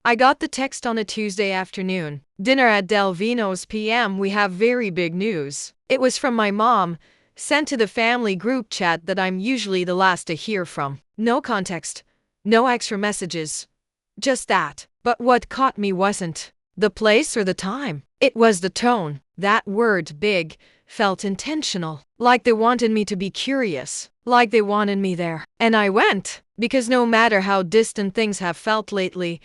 I got the text on a Tuesday afternoon. Dinner at Del Vino's PM. We have very big news. It was from my mom, sent to the family group chat that I'm usually the last to hear from. No context, no extra messages. Just that. But what caught me wasn't the place or the time. It was the tone. That word, big, felt intentional. Like they wanted me to be curious. Like they wanted me there. And I went. Because no matter how distant things have felt lately,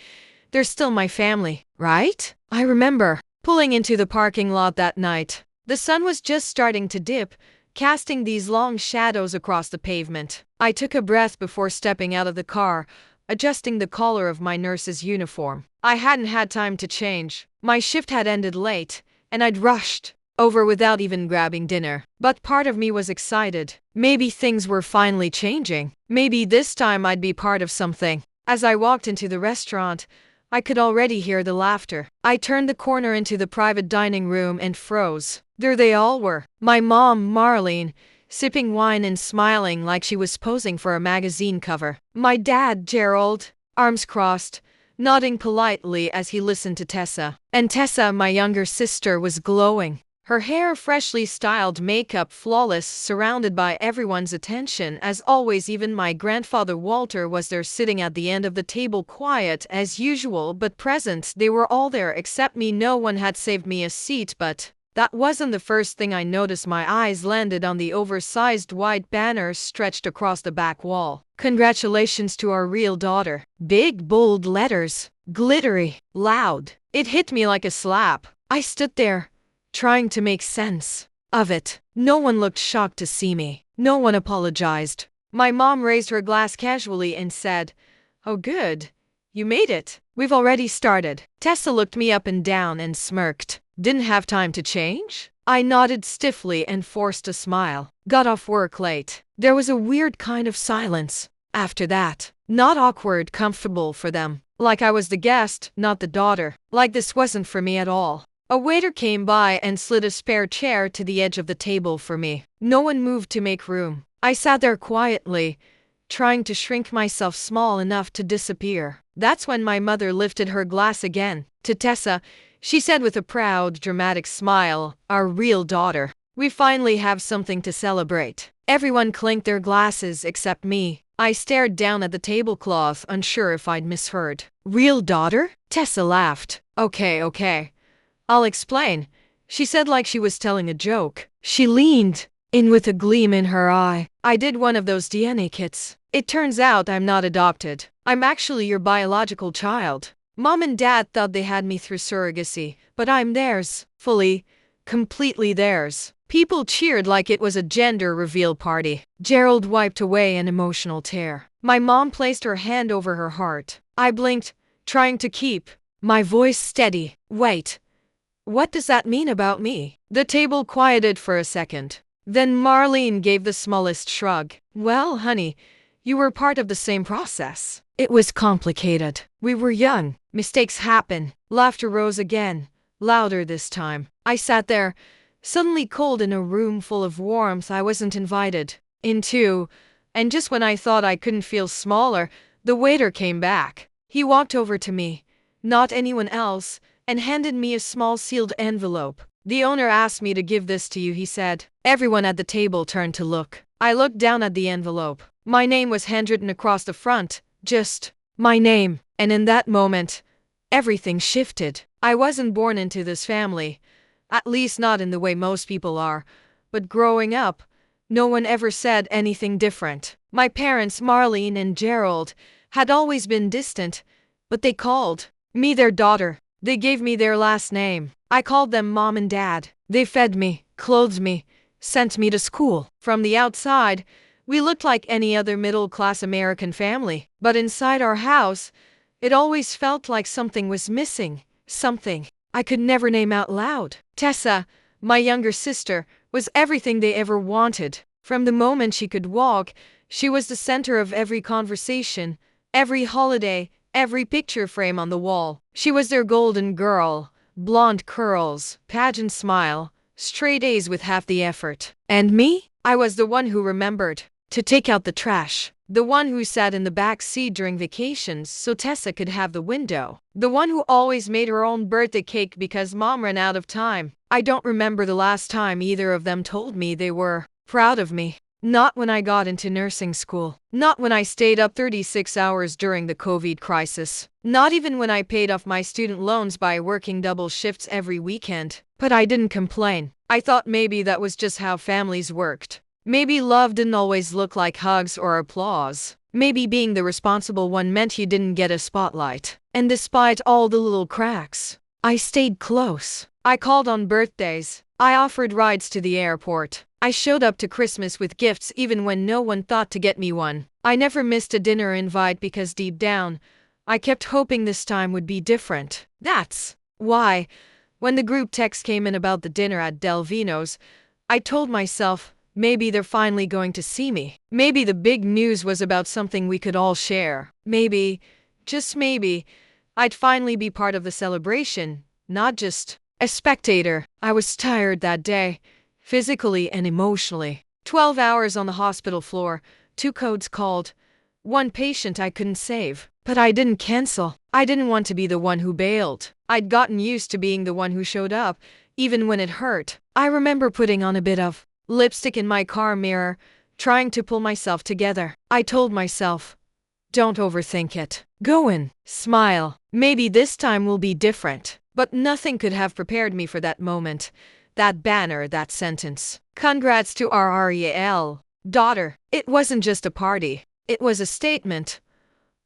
they're still my family, right? I remember pulling into the parking lot that night. The sun was just starting to dip, casting these long shadows across the pavement. I took a breath before stepping out of the car, adjusting the collar of my nurse's uniform. I hadn't had time to change. My shift had ended late, and I'd rushed over without even grabbing dinner. But part of me was excited. Maybe things were finally changing. Maybe this time I'd be part of something. As I walked into the restaurant, I could already hear the laughter. I turned the corner into the private dining room and froze. There they all were. My mom, Marlene, sipping wine and smiling like she was posing for a magazine cover. My dad, Gerald, arms crossed, nodding politely as he listened to Tessa. And Tessa, my younger sister, was glowing. Her hair freshly styled, makeup flawless, surrounded by everyone's attention. As always, even my grandfather Walter was there sitting at the end of the table, quiet as usual but present. They were all there except me. No one had saved me a seat, but that wasn't the first thing I noticed. My eyes landed on the oversized white banner stretched across the back wall. Congratulations to our real daughter. Big, bold letters. Glittery. Loud. It hit me like a slap. I stood there, trying to make sense of it. No one looked shocked to see me. No one apologized. My mom raised her glass casually and said, "Oh good, you made it. We've already started." Tessa looked me up and down and smirked. Didn't have time to change? I nodded stiffly and forced a smile. Got off work late. There was a weird kind of silence after that. Not awkward, comfortable for them. Like I was the guest, not the daughter. Like this wasn't for me at all. A waiter came by and slid a spare chair to the edge of the table for me. No one moved to make room. I sat there quietly, trying to shrink myself small enough to disappear. That's when my mother lifted her glass again. To Tessa, she said with a proud, dramatic smile, "Our real daughter. We finally have something to celebrate." Everyone clinked their glasses except me. I stared down at the tablecloth, unsure if I'd misheard. "Real daughter?" Tessa laughed. Okay. I'll explain," she said like she was telling a joke. She leaned in with a gleam in her eye. "I did one of those DNA kits. It turns out I'm not adopted. I'm actually your biological child. Mom and Dad thought they had me through surrogacy, but I'm theirs. Fully, completely theirs." People cheered like it was a gender reveal party. Gerald wiped away an emotional tear. My mom placed her hand over her heart. I blinked, trying to keep my voice steady. "Wait. What does that mean about me?" The table quieted for a second. Then Marlene gave the smallest shrug. "Well, honey, you were part of the same process. It was complicated. We were young. Mistakes happen." Laughter rose again, louder this time. I sat there, suddenly cold in a room full of warmth I wasn't invited into. And just when I thought I couldn't feel smaller, the waiter came back. He walked over to me, not anyone else, and handed me a small sealed envelope. "The owner asked me to give this to you," he said. Everyone at the table turned to look. I looked down at the envelope. My name was handwritten across the front, just my name. And in that moment, everything shifted. I wasn't born into this family, at least not in the way most people are, but growing up, no one ever said anything different. My parents, Marlene and Gerald, had always been distant, but they called me their daughter. They gave me their last name. I called them Mom and Dad. They fed me, clothed me, sent me to school. From the outside, we looked like any other middle-class American family. But inside our house, it always felt like something was missing. Something I could never name out loud. Tessa, my younger sister, was everything they ever wanted. From the moment she could walk, she was the center of every conversation, every holiday, every picture frame on the wall. She was their golden girl. Blonde curls, pageant smile, straight A's with half the effort. And me? I was the one who remembered. to take out the trash. The one who sat in the back seat during vacations so Tessa could have the window. The one who always made her own birthday cake because mom ran out of time. I don't remember the last time either of them told me they were proud of me. Not when I got into nursing school. Not when I stayed up 36 hours during the COVID crisis. Not even when I paid off my student loans by working double shifts every weekend. But I didn't complain. I thought maybe that was just how families worked. Maybe love didn't always look like hugs or applause. Maybe being the responsible one meant you didn't get a spotlight. And despite all the little cracks, I stayed close. I called on birthdays. I offered rides to the airport. I showed up to Christmas with gifts even when no one thought to get me one. I never missed a dinner invite because deep down, I kept hoping this time would be different. That's why, when the group text came in about the dinner at Del Vino's, I told myself, maybe they're finally going to see me. Maybe the big news was about something we could all share. Maybe, just maybe, I'd finally be part of the celebration, not just a spectator. I was tired that day, physically and emotionally. 12 hours on the hospital floor, 2 codes called, 1 patient I couldn't save. But I didn't cancel. I didn't want to be the one who bailed. I'd gotten used to being the one who showed up, even when it hurt. I remember putting on a bit of lipstick in my car mirror, trying to pull myself together. I told myself, don't overthink it. Go in, smile. Maybe this time will be different. But nothing could have prepared me for that moment, that banner, that sentence. Congrats to our REAL daughter. It wasn't just a party. It was a statement.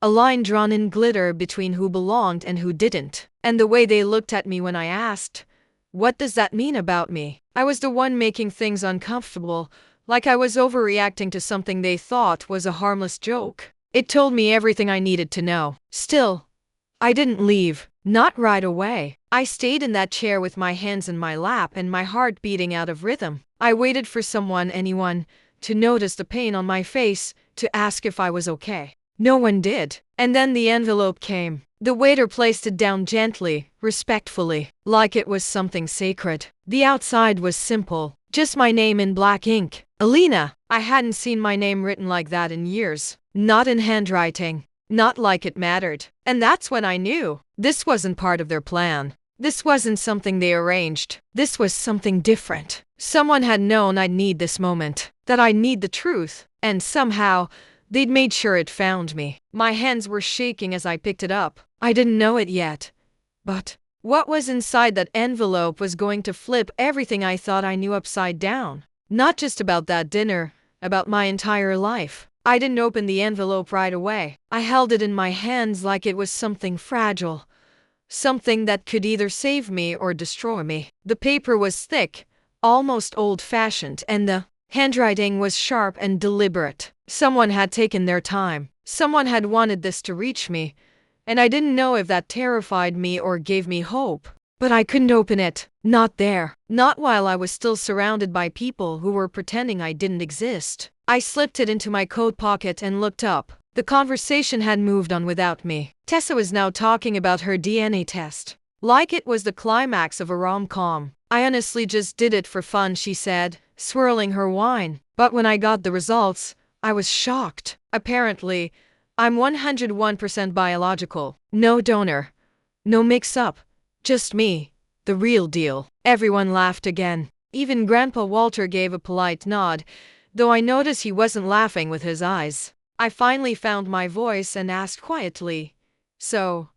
A line drawn in glitter between who belonged and who didn't. And the way they looked at me when I asked, what does that mean about me? I was the one making things uncomfortable, like I was overreacting to something they thought was a harmless joke. It told me everything I needed to know. Still, I didn't leave. Not right away. I stayed in that chair with my hands in my lap and my heart beating out of rhythm. I waited for someone, anyone, to notice the pain on my face, to ask if I was okay. No one did. And then the envelope came. The waiter placed it down gently, respectfully, like it was something sacred. The outside was simple, just my name in black ink. Alina. I hadn't seen my name written like that in years. Not in handwriting. Not like it mattered. And that's when I knew. This wasn't part of their plan. This wasn't something they arranged. This was something different. Someone had known I'd need this moment. That I'd need the truth. And somehow, they'd made sure it found me. My hands were shaking as I picked it up. I didn't know it yet. But what was inside that envelope was going to flip everything I thought I knew upside down. Not just about that dinner, about my entire life. I didn't open the envelope right away. I held it in my hands like it was something fragile. Something that could either save me or destroy me. The paper was thick, almost old-fashioned, and the handwriting was sharp and deliberate. Someone had taken their time. Someone had wanted this to reach me, and I didn't know if that terrified me or gave me hope. But I couldn't open it. Not there. Not while I was still surrounded by people who were pretending I didn't exist. I slipped it into my coat pocket and looked up. The conversation had moved on without me. Tessa was now talking about her DNA test. Like it was the climax of a rom-com. I honestly just did it for fun, she said, swirling her wine. But when I got the results, I was shocked. Apparently, I'm 101% biological. No donor. No mix-up. Just me. The real deal. Everyone laughed again. Even Grandpa Walter gave a polite nod, though I noticed he wasn't laughing with his eyes. I finally found my voice and asked quietly, so,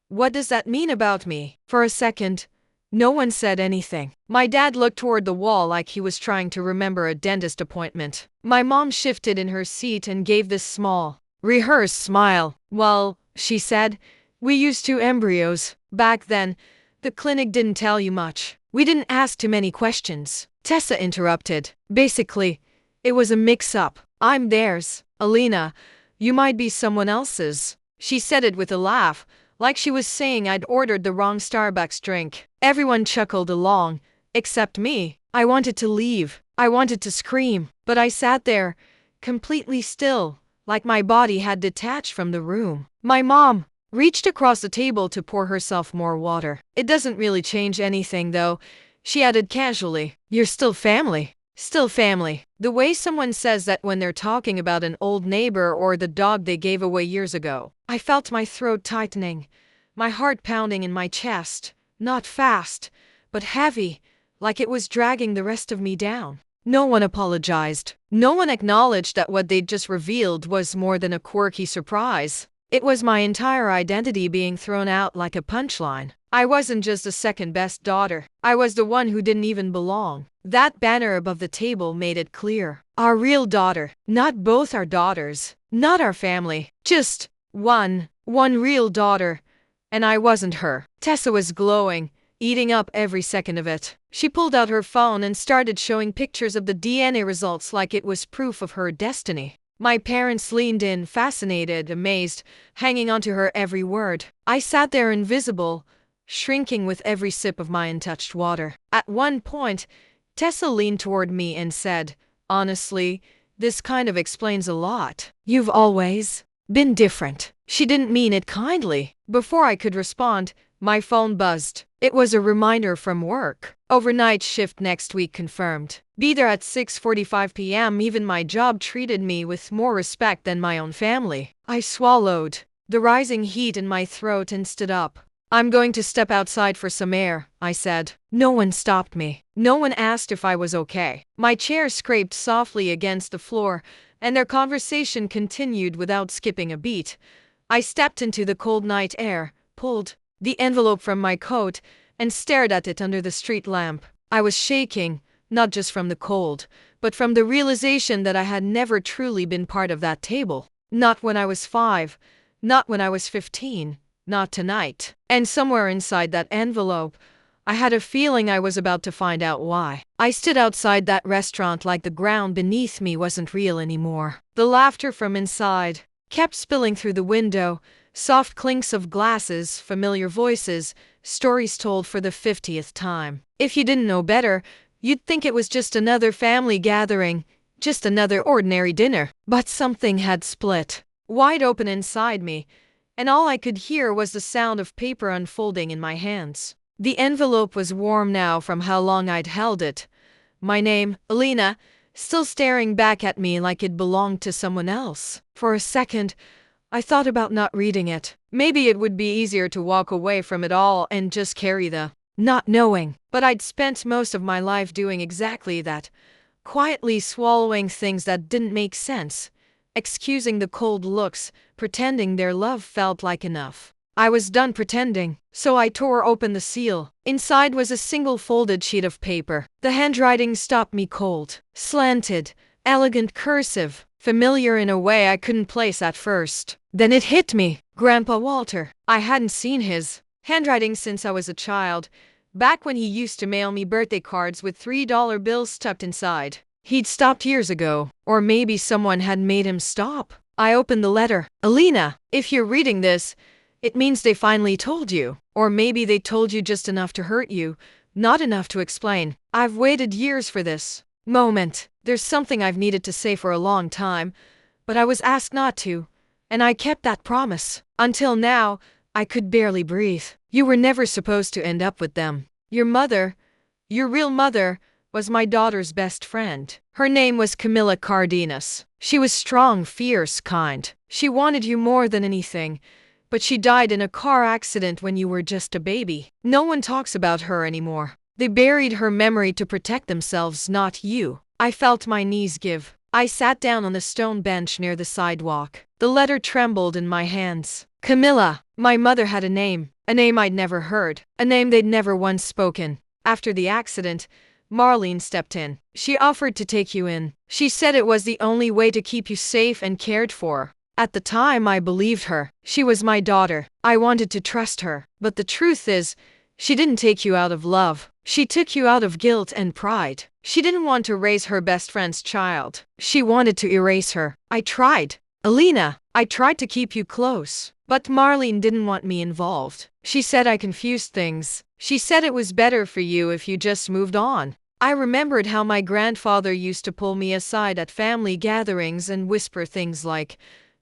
what does that mean about me? For a second, no one said anything. My dad looked toward the wall like he was trying to remember a dentist appointment. My mom shifted in her seat and gave this small, rehearsed smile. Well, she said, we used 2 embryos. Back then, the clinic didn't tell you much. We didn't ask too many questions. Tessa interrupted. Basically, it was a mix-up. I'm theirs. Alina, you might be someone else's. She said it with a laugh, like she was saying I'd ordered the wrong Starbucks drink. Everyone chuckled along, except me. I wanted to leave. I wanted to scream. But I sat there, completely still, like my body had detached from the room. My mom reached across the table to pour herself more water. It doesn't really change anything, though, she added casually. You're still family. Still family. The way someone says that when they're talking about an old neighbor or the dog they gave away years ago. I felt my throat tightening, my heart pounding in my chest. Not fast, but heavy, like it was dragging the rest of me down. No one apologized. No one acknowledged that what they'd just revealed was more than a quirky surprise. It was my entire identity being thrown out like a punchline. I wasn't just a second-best daughter. I was the one who didn't even belong. That banner above the table made it clear. Our real daughter. Not both our daughters. Not our family. Just one. One real daughter. And I wasn't her. Tessa was glowing, eating up every second of it. She pulled out her phone and started showing pictures of the DNA results like it was proof of her destiny. My parents leaned in, fascinated, amazed, hanging onto her every word. I sat there invisible, shrinking with every sip of my untouched water. At one point, Tessa leaned toward me and said, "Honestly, this kind of explains a lot. You've always been different." She didn't mean it kindly. Before I could respond, my phone buzzed. It was a reminder from work. Overnight shift next week confirmed. Be there at 6:45 p.m. Even my job treated me with more respect than my own family. I swallowed the rising heat in my throat and stood up. "I'm going to step outside for some air," I said. No one stopped me. No one asked if I was okay. My chair scraped softly against the floor, and their conversation continued without skipping a beat. I stepped into the cold night air, pulled the envelope from my coat, and stared at it under the street lamp. I was shaking, not just from the cold, but from the realization that I had never truly been part of that table. Not when I was 5, not when I was 15, not tonight. And somewhere inside that envelope, I had a feeling I was about to find out why. I stood outside that restaurant like the ground beneath me wasn't real anymore. The laughter from inside kept spilling through the window, soft clinks of glasses, familiar voices, stories told for the 50th time. If you didn't know better, you'd think it was just another family gathering, just another ordinary dinner. But something had split wide open inside me, and all I could hear was the sound of paper unfolding in my hands. The envelope was warm now from how long I'd held it. My name, Alina, still staring back at me like it belonged to someone else. For a second, I thought about not reading it. Maybe it would be easier to walk away from it all and just carry the not knowing. But I'd spent most of my life doing exactly that, quietly swallowing things that didn't make sense, excusing the cold looks, pretending their love felt like enough. I was done pretending, so I tore open the seal. Inside was a single folded sheet of paper. The handwriting stopped me cold. Slanted, elegant cursive, familiar in a way I couldn't place at first. Then it hit me. Grandpa Walter. I hadn't seen his handwriting since I was a child, back when he used to mail me birthday cards with $3 bills tucked inside. He'd stopped years ago, or maybe someone had made him stop. I opened the letter. "Alina, if you're reading this, it means they finally told you. Or maybe they told you just enough to hurt you, not enough to explain. I've waited years for this moment. There's something I've needed to say for a long time, but I was asked not to, and I kept that promise. Until now, I could barely breathe. You were never supposed to end up with them. Your mother, your real mother, was my daughter's best friend. Her name was Camilla Cardenas. She was strong, fierce, kind. She wanted you more than anything, but she died in a car accident when you were just a baby. No one talks about her anymore. They buried her memory to protect themselves, not you." I felt my knees give. I sat down on the stone bench near the sidewalk. The letter trembled in my hands. Camilla. My mother had a name I'd never heard, a name they'd never once spoken. After the accident, Marlene stepped in. She offered to take you in. She said it was the only way to keep you safe and cared for. At the time, I believed her. She was my daughter. I wanted to trust her. But the truth is, she didn't take you out of love. She took you out of guilt and pride. She didn't want to raise her best friend's child. She wanted to erase her. I tried. Alina, I tried to keep you close. But Marlene didn't want me involved. She said I confused things. She said it was better for you if you just moved on. I remembered how my grandfather used to pull me aside at family gatherings and whisper things like,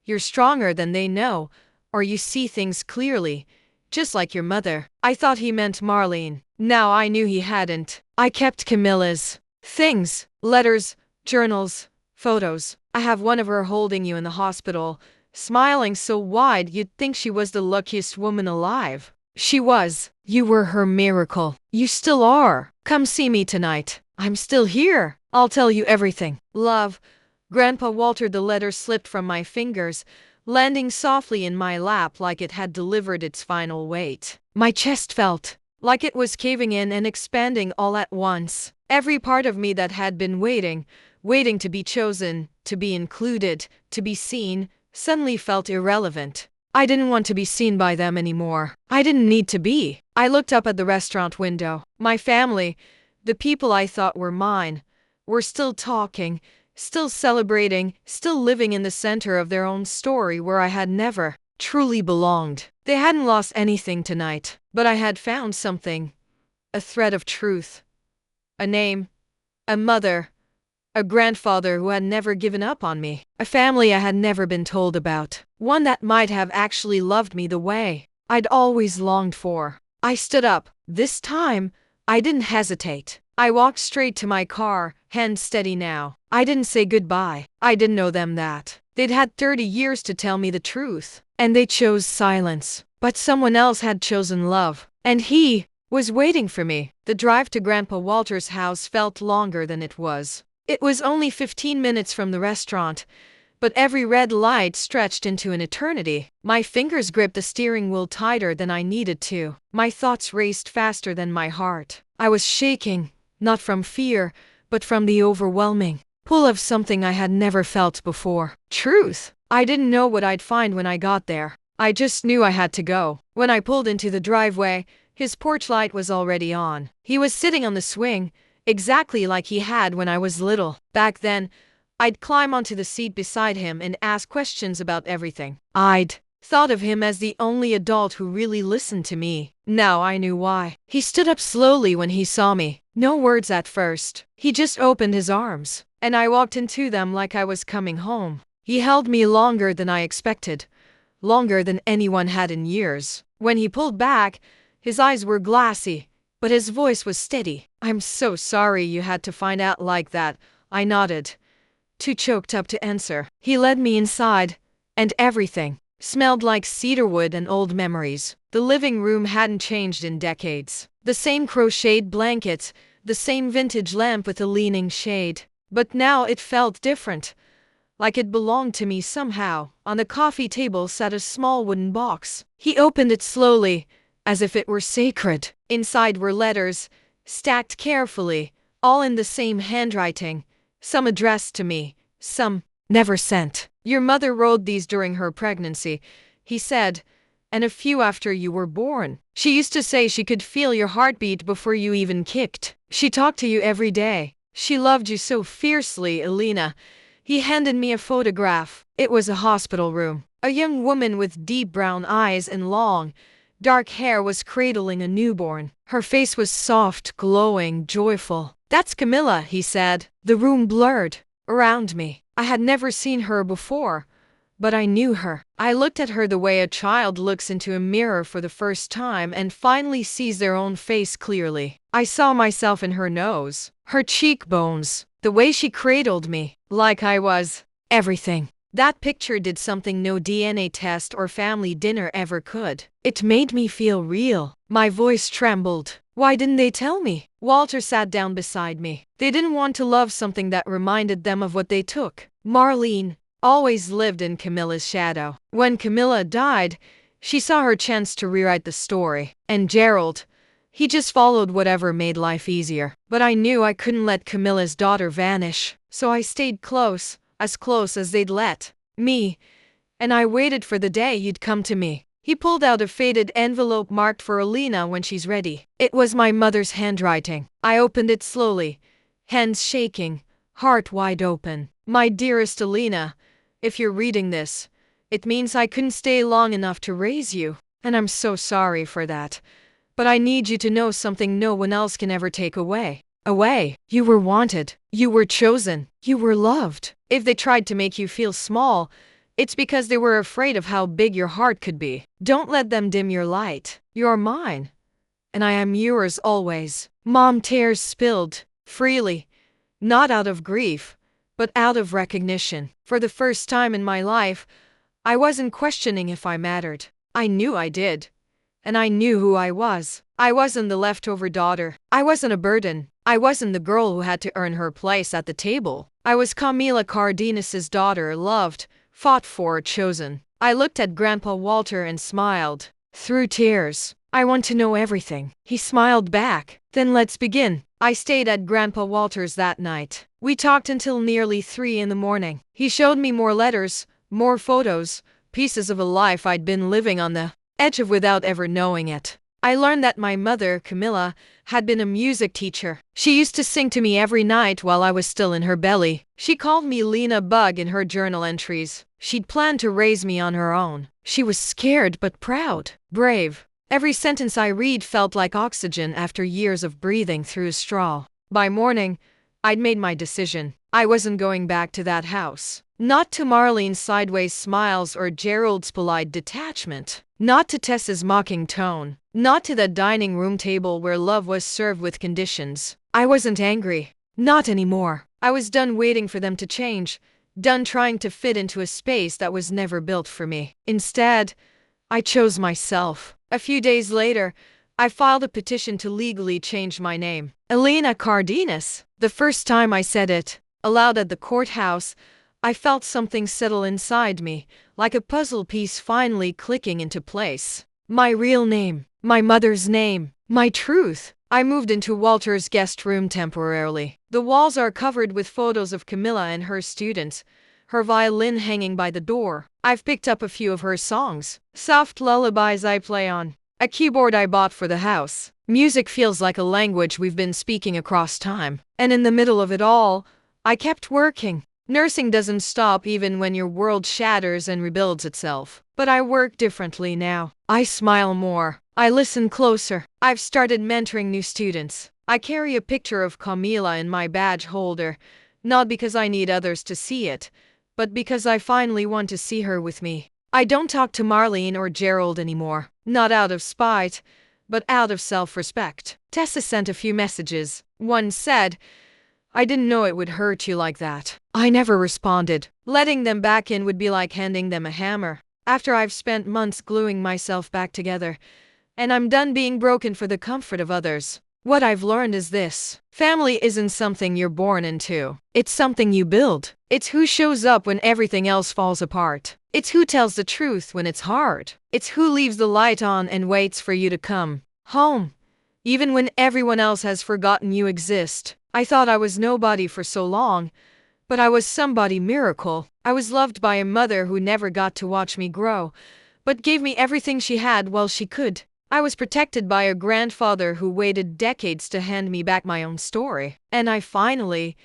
"You're stronger than they know," or "You see things clearly, just like your mother." I thought he meant Marlene. Now I knew he hadn't. I kept Camilla's Things, letters, journals, photos. I have one of her holding you in the hospital, smiling so wide you'd think she was the luckiest woman alive. She was. You were her miracle. You still are. Come see me tonight. I'm still here. I'll tell you everything. Love. Grandpa Walter. The letter slipped from my fingers, landing softly in my lap like it had delivered its final weight. My chest felt like it was caving in and expanding all at once. Every part of me that had been waiting to be chosen, to be included, to be seen, suddenly felt irrelevant. I didn't want to be seen by them anymore. I didn't need to be. I looked up at the restaurant window. My family, the people I thought were mine, were still talking, still celebrating, still living in the center of their own story where I had never truly belonged. They hadn't lost anything tonight, but I had found something. A thread of truth. A name. A mother. A grandfather who had never given up on me. A family I had never been told about. One that might have actually loved me the way I'd always longed for. I stood up. This time, I didn't hesitate. I walked straight to my car, hands steady now. I didn't say goodbye. I didn't know them that. They'd had 30 years to tell me the truth, and they chose silence. But someone else had chosen love, and he was waiting for me. The drive to Grandpa Walter's house felt longer than it was. It was only 15 minutes from the restaurant, but every red light stretched into an eternity. My fingers gripped the steering wheel tighter than I needed to. My thoughts raced faster than my heart. I was shaking, not from fear, but from the overwhelming pull of something I had never felt before. Truth. I didn't know what I'd find when I got there. I just knew I had to go. When I pulled into the driveway, his porch light was already on. He was sitting on the swing, exactly like he had when I was little. Back then, I'd climb onto the seat beside him and ask questions about everything. I'd thought of him as the only adult who really listened to me. Now I knew why. He stood up slowly when he saw me. No words at first. He just opened his arms, and I walked into them like I was coming home. He held me longer than I expected, longer than anyone had in years. When he pulled back, his eyes were glassy, but his voice was steady. I'm so sorry you had to find out like that. I nodded, too choked up to answer. He led me inside, and everything smelled like cedarwood and old memories. The living room hadn't changed in decades. The same crocheted blankets, the same vintage lamp with a leaning shade. But now it felt different, like it belonged to me somehow. On the coffee table sat a small wooden box. He opened it slowly, as if it were sacred. Inside were letters, stacked carefully, all in the same handwriting, some addressed to me, some never sent. Your mother wrote these during her pregnancy, he said, and a few after you were born. She used to say she could feel your heartbeat before you even kicked. She talked to you every day. She loved you so fiercely, Elena. He handed me a photograph. It was a hospital room. A young woman with deep brown eyes and long, dark hair was cradling a newborn. Her face was soft, glowing, joyful. That's Camilla, he said. The room blurred around me. I had never seen her before, but I knew her. I looked at her the way a child looks into a mirror for the first time and finally sees their own face clearly. I saw myself in her nose, her cheekbones, the way she cradled me, like I was everything. That picture did something no DNA test or family dinner ever could. It made me feel real. My voice trembled. Why didn't they tell me? Walter sat down beside me. They didn't want to love something that reminded them of what they took. Marlene always lived in Camilla's shadow. When Camilla died, she saw her chance to rewrite the story. And Gerald, he just followed whatever made life easier. But I knew I couldn't let Camilla's daughter vanish, so I stayed close, as close as they'd let me, and I waited for the day you'd come to me. He pulled out a faded envelope marked for Elena when she's ready. It was my mother's handwriting. I opened it slowly, hands shaking, heart wide open. My dearest Elena, if you're reading this, it means I couldn't stay long enough to raise you, and I'm so sorry for that. But I need you to know something no one else can ever take away. You were wanted. You were chosen. You were loved. If they tried to make you feel small, it's because they were afraid of how big your heart could be. Don't let them dim your light. You're mine, and I am yours always. Mom, tears spilled freely, Not out of grief, but out of recognition. For the first time in my life, I wasn't questioning if I mattered. I knew I did. And I knew who I was. I wasn't the leftover daughter. I wasn't a burden. I wasn't the girl who had to earn her place at the table. I was Camila Cardenas' daughter, loved, fought for, chosen. I looked at Grandpa Walter and smiled. Through tears. I want to know everything. He smiled back. Then let's begin. I stayed at Grandpa Walter's that night. We talked until nearly 3 in the morning. He showed me more letters, more photos, pieces of a life I'd been living on the edge of without ever knowing it. I learned that my mother, Camilla, had been a music teacher. She used to sing to me every night while I was still in her belly. She called me Lena Bug in her journal entries. She'd planned to raise me on her own. She was scared but proud, brave. Every sentence I read felt like oxygen after years of breathing through a straw. By morning, I'd made my decision. I wasn't going back to that house. Not to Marlene's sideways smiles or Gerald's polite detachment. Not to Tessa's mocking tone. Not to the dining room table where love was served with conditions. I wasn't angry. Not anymore. I was done waiting for them to change. Done trying to fit into a space that was never built for me. Instead, I chose myself. A few days later, I filed a petition to legally change my name. Elena Cardenas. The first time I said it aloud at the courthouse, I felt something settle inside me, like a puzzle piece finally clicking into place. My real name, my mother's name, my truth. I moved into Walter's guest room temporarily. The walls are covered with photos of Camilla and her students, her violin hanging by the door. I've picked up a few of her songs, soft lullabies I play on, a keyboard I bought for the house. Music feels like a language we've been speaking across time. And in the middle of it all, I kept working. Nursing doesn't stop even when your world shatters and rebuilds itself. But I work differently now. I smile more. I listen closer. I've started mentoring new students. I carry a picture of Camila in my badge holder, not because I need others to see it, but because I finally want to see her with me. I don't talk to Marlene or Gerald anymore. Not out of spite, but out of self-respect. Tessa sent a few messages. One said, "I didn't know it would hurt you like that." I never responded. Letting them back in would be like handing them a hammer. After I've spent months gluing myself back together, and I'm done being broken for the comfort of others. What I've learned is this. Family isn't something you're born into. It's something you build. It's who shows up when everything else falls apart. It's who tells the truth when it's hard. It's who leaves the light on and waits for you to come home, even when everyone else has forgotten you exist. I thought I was nobody for so long, but I was somebody miracle. I was loved by a mother who never got to watch me grow, but gave me everything she had while she could. I was protected by a grandfather who waited decades to hand me back my own story. And I finally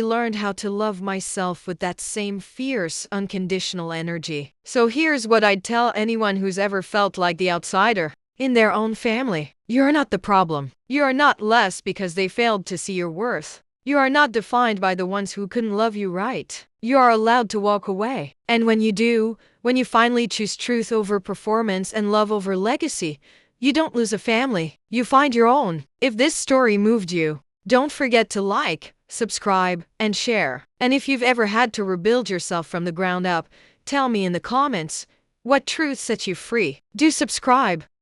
learned how to love myself with that same fierce, unconditional energy. So here's what I'd tell anyone who's ever felt like the outsider in their own family. You're not the problem. You are not less because they failed to see your worth. You are not defined by the ones who couldn't love you right. You are allowed to walk away. And when you do, when you finally choose truth over performance and love over legacy, you don't lose a family. You find your own. If this story moved you, don't forget to like, subscribe, and share. And if you've ever had to rebuild yourself from the ground up, tell me in the comments what truth set you free. Do subscribe.